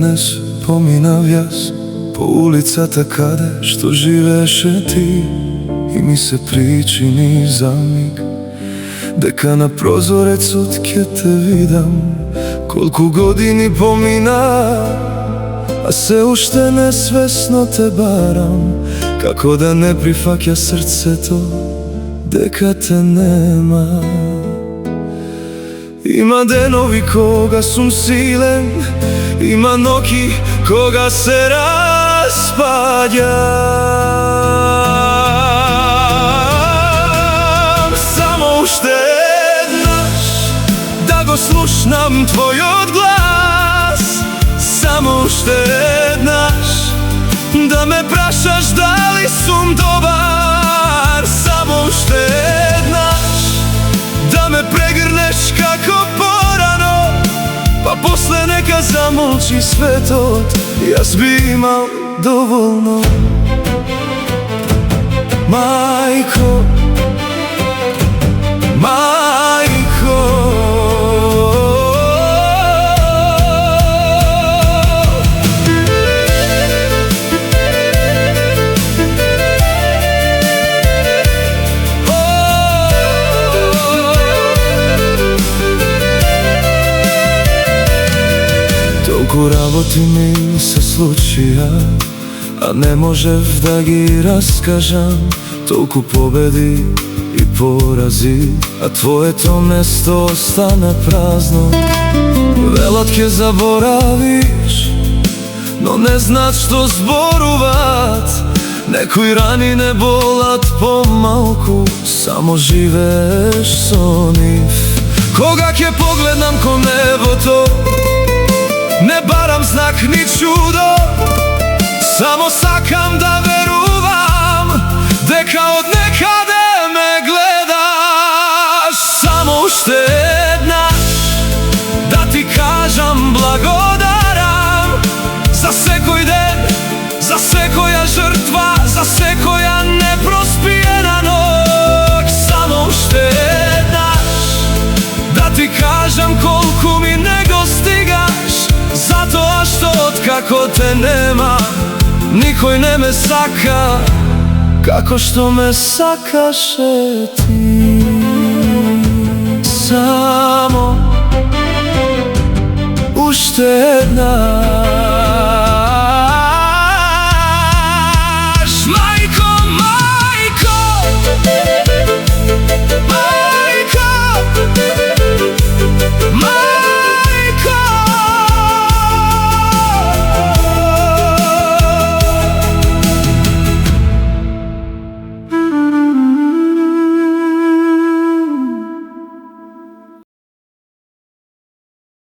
денес поминав јас по улицата каде што живееше ти, и ми се причини за миг дека на прозорецот ќе те видам. Колку години помина, а се уште несвесно те барам. Како да не прифаќа срцето дека те нема. Има денови кога сум силен, има ноќи кога се распаѓам. Само уште еднаш да го слушнам твојот глас, само уште еднаш да ме прашаш дали сум добар, само уште еднаш да ме прегрнеш како порано, па после нека замолчи светот, јас би имал доволно. Мајко, мајко, толку работи ми се случија, а не можев да ги раскажам. Толку победи и порази, а твоето место остана празно. Велат ќе заборавиш, но не знаат што зборуваат. Некои рани не болат помалку, само живееш со нив. Кога ќе погледнам кон небото, не барам знак ни чудо, само сакам да верувам дека од некаде ме гледаш. Само уште еднаш да ти кажам благодарам за секој ден, за секоја жртва, за секоја непроспиена ноќ. Само уште еднаш да ти кажам колку ми не го стигаш, затоа што откако те нема, никој не ме сака како што ме сакаше ти. Само уште една